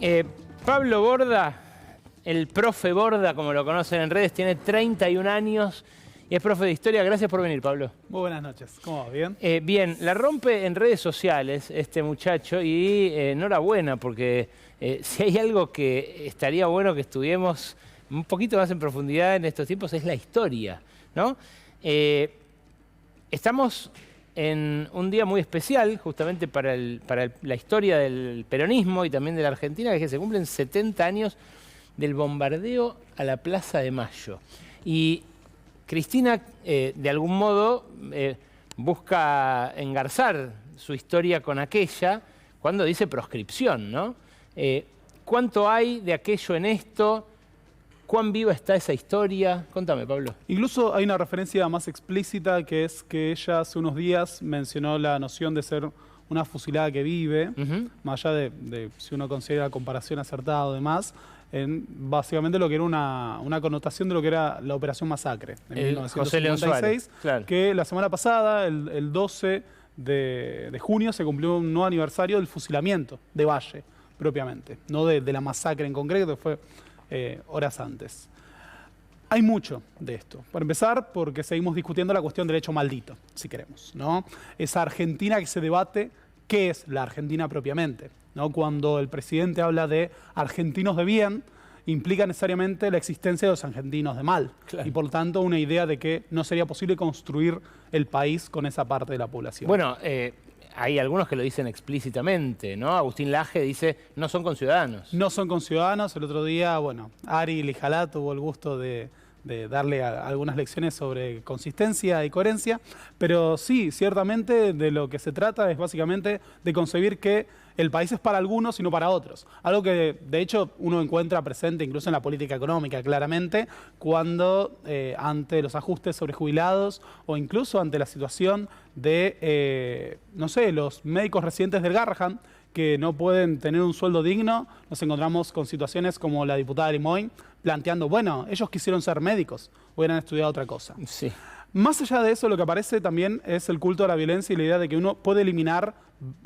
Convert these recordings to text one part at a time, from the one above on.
Eh, Pablo Borda, el profe Borda, como lo conocen en redes, tiene 31 años y es profe de historia. Gracias por venir, Pablo. Muy buenas noches. ¿Cómo va? ¿Bien? Bien, la rompe en redes sociales este muchacho y enhorabuena, porque si hay algo que estaría bueno que estudiemos un poquito más en profundidad en estos tiempos es la historia, ¿no? Estamos en un día muy especial, justamente para la historia del peronismo y también de la Argentina, que es que se cumplen 70 años del bombardeo a la Plaza de Mayo. Y Cristina, de algún modo, busca engarzar su historia con aquella cuando dice proscripción, ¿no? ¿Cuánto hay de aquello en esto? ¿Cuán viva está esa historia? Contame, Pablo. Incluso hay una referencia más explícita, que es que ella hace unos días mencionó la noción de ser una fusilada que vive, más allá de si uno considera la comparación acertada o demás, en básicamente lo que era una connotación de lo que era la Operación Masacre en 1956, claro. Que la semana pasada, el 12 de junio, se cumplió un nuevo aniversario del fusilamiento de Valle, propiamente, no de la masacre en concreto, que fue horas antes. Hay mucho de esto. Para empezar, porque seguimos discutiendo la cuestión del hecho maldito, si queremos, ¿no? Esa Argentina que se debate, ¿qué es la Argentina propiamente? ¿No? Cuando el presidente habla de argentinos de bien, implica necesariamente la existencia de los argentinos de mal. Claro. Y por tanto una idea de que no sería posible construir el país con esa parte de la población. Bueno, hay algunos que lo dicen explícitamente, ¿no? Agustín Laje dice, no son conciudadanos. No son conciudadanos. El otro día, bueno, Ari Lijalá tuvo el gusto de darle algunas lecciones sobre consistencia y coherencia, pero sí, ciertamente de lo que se trata es básicamente de concebir que el país es para algunos y no para otros. Algo que de hecho uno encuentra presente incluso en la política económica, claramente, cuando ante los ajustes sobre jubilados o incluso ante la situación de, no sé, los médicos residentes del Garrahan, que no pueden tener un sueldo digno, nos encontramos con situaciones como la diputada Limoy planteando, bueno, ellos quisieron ser médicos, hubieran estudiado otra cosa. Sí. Más allá de eso, lo que aparece también es el culto a la violencia y la idea de que uno puede eliminar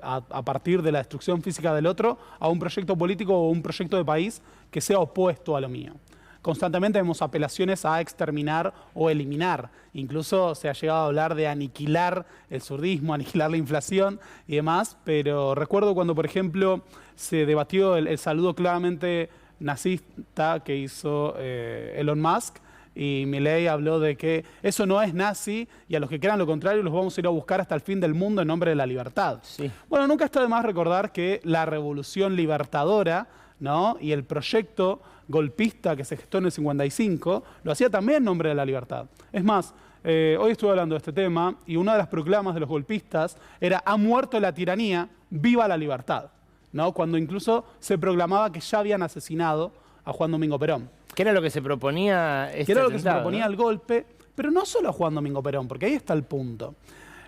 a partir de la destrucción física del otro a un proyecto político o un proyecto de país que sea opuesto a lo mío. Constantemente vemos apelaciones a exterminar o eliminar. Incluso se ha llegado a hablar de aniquilar el zurdismo, aniquilar la inflación y demás. Pero recuerdo cuando, por ejemplo, se debatió el saludo claramente nazista que hizo Elon Musk, y Milei habló de que eso no es nazi y a los que crean lo contrario los vamos a ir a buscar hasta el fin del mundo en nombre de la libertad. Sí. Bueno, nunca está de más recordar que la revolución libertadora, ¿no? Y el proyecto golpista que se gestó en el 55 lo hacía también en nombre de la libertad. Es más, hoy estuve hablando de este tema y una de las proclamas de los golpistas era «Ha muerto la tiranía, viva la libertad», ¿no? Cuando incluso se proclamaba que ya habían asesinado a Juan Domingo Perón. ¿Qué era lo que se proponía este era lo atentado, que se proponía, ¿no? El golpe, pero no solo a Juan Domingo Perón, porque ahí está el punto.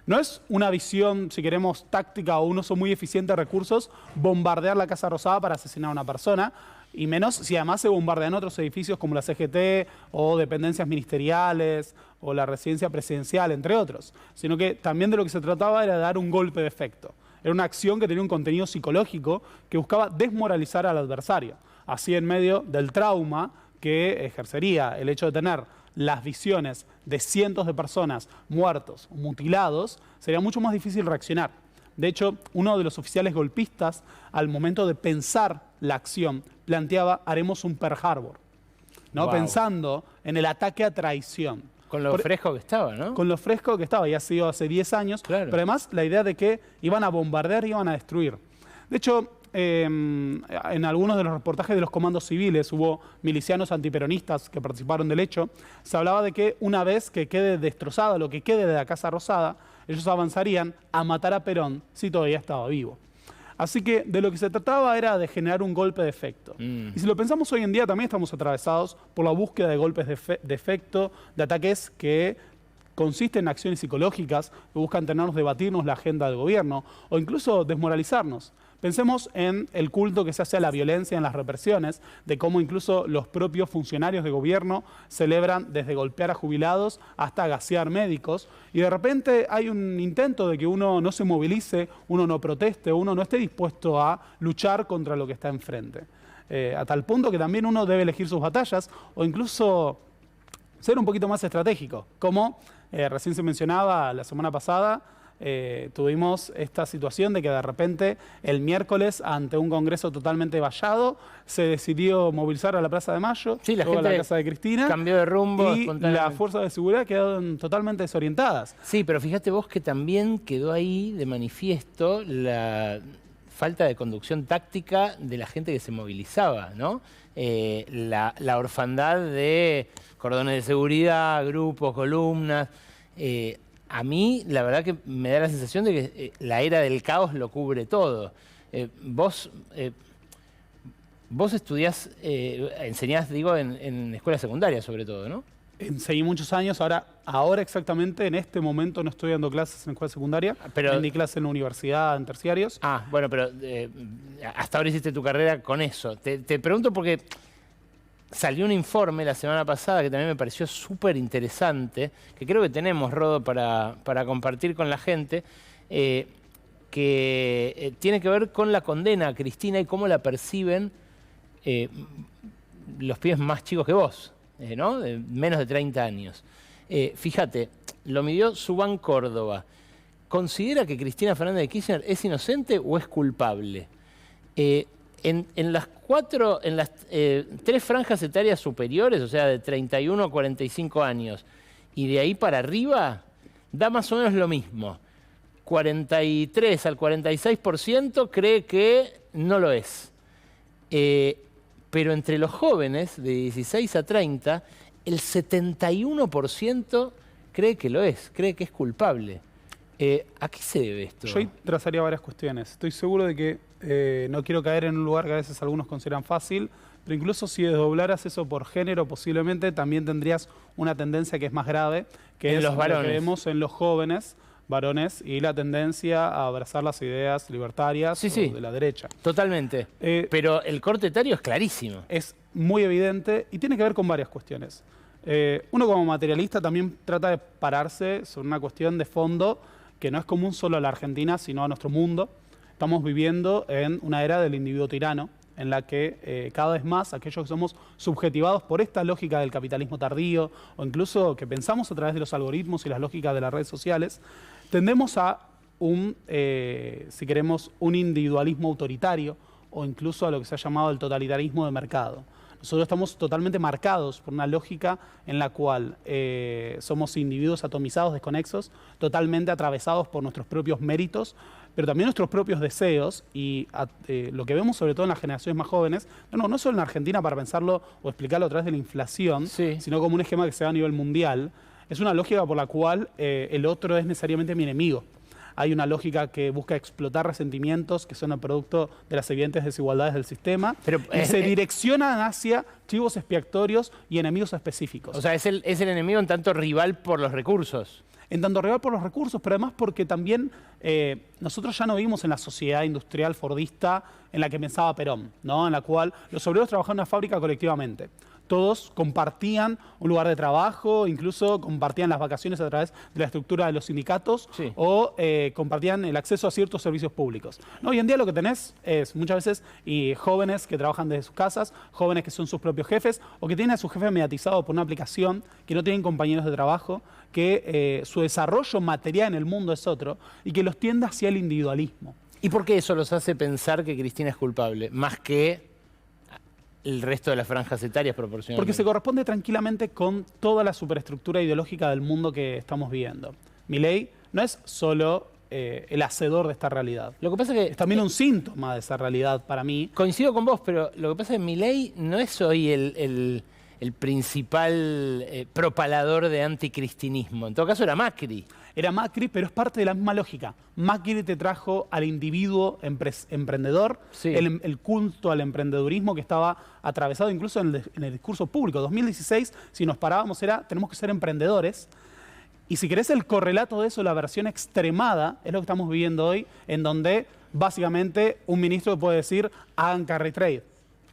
No es una visión, si queremos, táctica o un uso muy eficiente de recursos, bombardear la Casa Rosada para asesinar a una persona, y menos si además se bombardean otros edificios como la CGT o dependencias ministeriales o la residencia presidencial, entre otros. Sino que también de lo que se trataba era de dar un golpe de efecto. Era una acción que tenía un contenido psicológico que buscaba desmoralizar al adversario. Así, en medio del trauma que ejercería el hecho de tener las visiones de cientos de personas muertos, mutilados, sería mucho más difícil reaccionar. De hecho, uno de los oficiales golpistas, al momento de pensar la acción, planteaba, haremos un Pearl Harbor, ¿no? Wow. Pensando en el ataque a traición. Con lo fresco que estaba, ¿no? Con lo fresco que estaba, y ha sido hace 10 años, claro. Pero además la idea de que iban a bombardear y iban a destruir. De hecho, en algunos de los reportajes de los comandos civiles hubo milicianos antiperonistas que participaron del hecho. Se hablaba de que una vez que quede destrozada lo que quede de la Casa Rosada, ellos avanzarían a matar a Perón si todavía estaba vivo. Así que de lo que se trataba era de generar un golpe de efecto. Y si lo pensamos hoy en día, también estamos atravesados por la búsqueda de golpes de efecto, de ataques que consisten en acciones psicológicas que buscan tenernos debatirnos la agenda del gobierno o incluso desmoralizarnos. Pensemos en el culto que se hace a la violencia, en las represiones, de cómo incluso los propios funcionarios de gobierno celebran desde golpear a jubilados hasta gasear médicos, y de repente hay un intento de que uno no se movilice, uno no proteste, uno no esté dispuesto a luchar contra lo que está enfrente. A tal punto que también uno debe elegir sus batallas o incluso ser un poquito más estratégico, como recién se mencionaba la semana pasada. Tuvimos esta situación de que de repente el miércoles, ante un congreso totalmente vallado, se decidió movilizar a la Plaza de Mayo, sí, la gente a la casa de Cristina, cambió de rumbo y las fuerzas de seguridad quedaron totalmente desorientadas. Sí, pero fíjate vos que también quedó ahí de manifiesto la falta de conducción táctica de la gente que se movilizaba, ¿no? La orfandad de cordones de seguridad, grupos, columnas. A mí, la verdad que me da la sensación de que la era del caos lo cubre todo. Vos estudiás, enseñás, digo, en escuela secundaria sobre todo, ¿no? Seguí muchos años, ahora exactamente, en este momento no estoy dando clases en escuela secundaria, pero di clases en la universidad, en terciarios. Ah, bueno, pero hasta ahora hiciste tu carrera con eso. Te pregunto porque salió un informe la semana pasada que también me pareció súper interesante, que creo que tenemos, Rodo, para compartir con la gente, que tiene que ver con la condena a Cristina y cómo la perciben los pibes más chicos que vos, ¿no? De menos de 30 años. Fíjate, lo midió Subán Córdoba. ¿Considera que Cristina Fernández de Kirchner es inocente o es culpable? En las 3 franjas etarias superiores, o sea, de 31 a 45 años, y de ahí para arriba, da más o menos lo mismo. 43 al 46% cree que no lo es. Pero entre los jóvenes, de 16 a 30, el 71% cree que lo es, cree que es culpable. ¿A qué se debe esto? Yo ahí trazaría varias cuestiones. Estoy seguro de que no quiero caer en un lugar que a veces algunos consideran fácil, pero incluso si desdoblaras eso por género, posiblemente también tendrías una tendencia que es más grave, que es lo que vemos en los jóvenes varones y la tendencia a abrazar las ideas libertarias de la derecha. Totalmente. Pero el corte etario es clarísimo. Es muy evidente y tiene que ver con varias cuestiones. Uno como materialista también trata de pararse sobre una cuestión de fondo que no es común solo a la Argentina, sino a nuestro mundo. Estamos viviendo en una era del individuo tirano, en la que cada vez más aquellos que somos subjetivados por esta lógica del capitalismo tardío, o incluso que pensamos a través de los algoritmos y las lógicas de las redes sociales, tendemos a si queremos, un individualismo autoritario, o incluso a lo que se ha llamado el totalitarismo de mercado. Nosotros estamos totalmente marcados por una lógica en la cual somos individuos atomizados, desconexos, totalmente atravesados por nuestros propios méritos, pero también nuestros propios deseos, y lo que vemos sobre todo en las generaciones más jóvenes, no solo en Argentina para pensarlo o explicarlo a través de la inflación, sino como un esquema que se da a nivel mundial, es una lógica por la cual el otro es necesariamente mi enemigo. Hay una lógica que busca explotar resentimientos que son el producto de las evidentes desigualdades del sistema, y se direccionan hacia chivos expiatorios y enemigos específicos. O sea, es el enemigo en tanto rival por los recursos. En tanto rival por los recursos, pero además porque también nosotros ya no vivimos en la sociedad industrial fordista en la que pensaba Perón, ¿no? En la cual los obreros trabajaban en una fábrica colectivamente. Todos compartían un lugar de trabajo, incluso compartían las vacaciones a través de la estructura de los sindicatos, o compartían el acceso a ciertos servicios públicos. ¿No? Hoy en día lo que tenés es muchas veces jóvenes que trabajan desde sus casas, jóvenes que son sus propios jefes, o que tienen a su jefe mediatizado por una aplicación, que no tienen compañeros de trabajo, que su desarrollo material en el mundo es otro, y que los tiende hacia el individualismo. ¿Y por qué eso los hace pensar que Cristina es culpable, más que el resto de las franjas etarias proporcionalmente? Porque se corresponde tranquilamente con toda la superestructura ideológica del mundo que estamos viviendo. Milei no es solo el hacedor de esta realidad. Lo que pasa es que es también un síntoma de esa realidad para mí. Coincido con vos, pero lo que pasa es que Milei no es hoy el principal propalador de anticristinismo. En todo caso era Macri. Era Macri, pero es parte de la misma lógica. Macri te trajo al individuo emprendedor, el culto al emprendedurismo que estaba atravesado incluso en el discurso público. 2016, si nos parábamos, era tenemos que ser emprendedores. Y si querés el correlato de eso, la versión extremada, es lo que estamos viviendo hoy, en donde básicamente un ministro puede decir, hagan carry trade.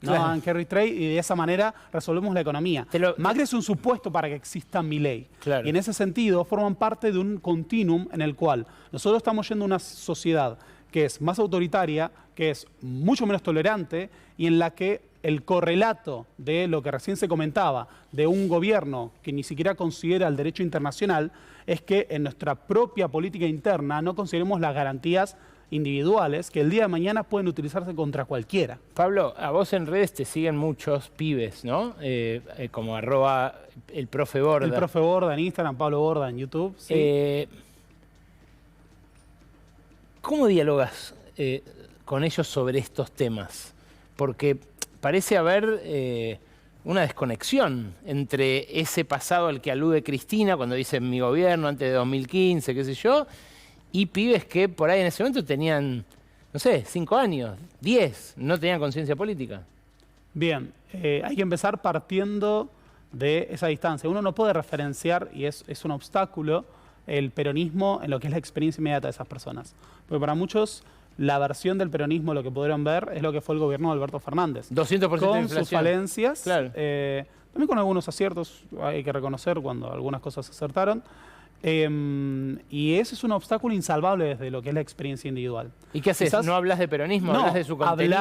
No Claro. hagan carry trade y de esa manera resolvemos la economía. Macri es un supuesto para que exista Milei. Claro. Y en ese sentido forman parte de un continuum en el cual nosotros estamos yendo a una sociedad que es más autoritaria, que es mucho menos tolerante y en la que el correlato de lo que recién se comentaba, de un gobierno que ni siquiera considera el derecho internacional, es que en nuestra propia política interna no consideremos las garantías individuales que el día de mañana pueden utilizarse contra cualquiera. Pablo, a vos en redes te siguen muchos pibes, ¿no? Como @ el profe Borda. El profe Borda en Instagram, Pablo Borda en YouTube. ¿Sí? ¿Cómo dialogas con ellos sobre estos temas? Porque parece haber una desconexión entre ese pasado al que alude Cristina cuando dice mi gobierno antes de 2015, qué sé yo, y pibes que por ahí en ese momento tenían, no sé, 5 años, 10, no tenían conciencia política. Bien, hay que empezar partiendo de esa distancia. Uno no puede referenciar, y es un obstáculo, el peronismo en lo que es la experiencia inmediata de esas personas. Porque para muchos, la versión del peronismo, lo que pudieron ver, es lo que fue el gobierno de Alberto Fernández. 200% de con inflación. sus falencias, Claro. También con algunos aciertos, hay que reconocer cuando algunas cosas se acertaron. Y ese es un obstáculo insalvable desde lo que es la experiencia individual. ¿Y qué haces? Quizás- ¿No hablas de peronismo? No, ¿Hablas de su contenido?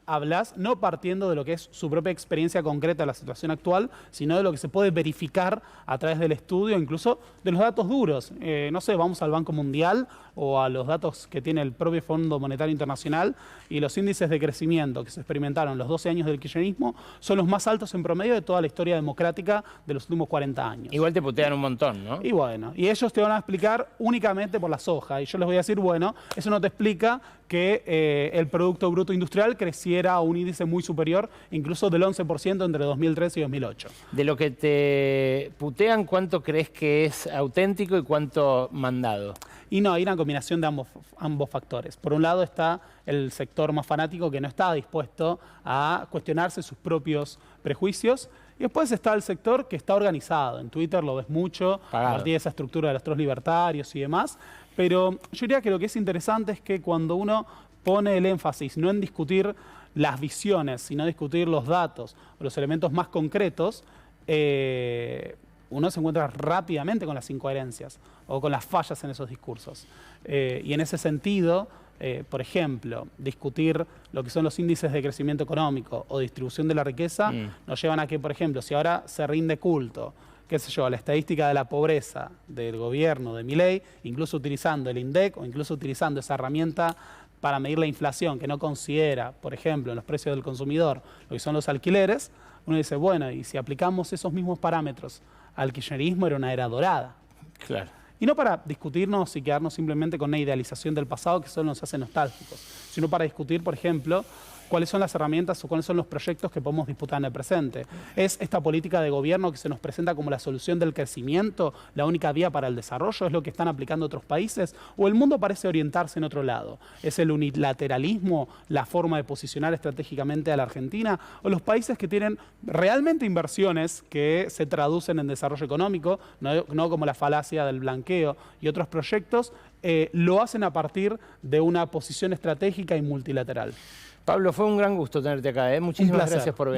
hablas no partiendo de lo que es su propia experiencia concreta de la situación actual, sino de lo que se puede verificar a través del estudio, incluso de los datos duros. No sé, vamos al Banco Mundial o a los datos que tiene el propio Fondo Monetario Internacional y los índices de crecimiento que se experimentaron en los 12 años del kirchnerismo son los más altos en promedio de toda la historia democrática de los últimos 40 años. Igual te putean un montón, ¿no? Y bueno, y ellos te van a explicar únicamente por la soja. Y yo les voy a decir, bueno, eso no te explica que el Producto Bruto Industrial creciera a un índice muy superior, incluso del 11% entre 2013 y 2008. De lo que te putean, ¿cuánto crees que es auténtico y cuánto mandado? Y no, hay una combinación de ambos factores. Por un lado está el sector más fanático que no está dispuesto a cuestionarse sus propios prejuicios. Y después está el sector que está organizado. En Twitter lo ves mucho, Pagado. a partir de esa estructura de los trolls libertarios y demás. Pero yo diría que lo que es interesante es que cuando uno pone el énfasis no en discutir las visiones, sino discutir los datos o los elementos más concretos, uno se encuentra rápidamente con las incoherencias o con las fallas en esos discursos. Y en ese sentido, por ejemplo, discutir lo que son los índices de crecimiento económico o distribución de la riqueza, nos llevan a que, por ejemplo, si ahora se rinde culto, qué sé yo, a la estadística de la pobreza del gobierno de Milei, incluso utilizando el INDEC o incluso utilizando esa herramienta para medir la inflación que no considera, por ejemplo, en los precios del consumidor, lo que son los alquileres, uno dice, bueno, y si aplicamos esos mismos parámetros al kirchnerismo, era una era dorada. Claro. Y no para discutirnos y quedarnos simplemente con una idealización del pasado que solo nos hace nostálgicos, sino para discutir, por ejemplo, cuáles son las herramientas o cuáles son los proyectos que podemos disputar en el presente. ¿Es esta política de gobierno que se nos presenta como la solución del crecimiento, la única vía para el desarrollo? ¿Es lo que están aplicando otros países? ¿O el mundo parece orientarse en otro lado? ¿Es el unilateralismo la forma de posicionar estratégicamente a la Argentina? ¿O los países que tienen realmente inversiones que se traducen en desarrollo económico, no como la falacia del blanqueo y otros proyectos, lo hacen a partir de una posición estratégica y multilateral? Pablo, fue un gran gusto tenerte acá, ¿eh? Muchísimas placer. gracias por venir.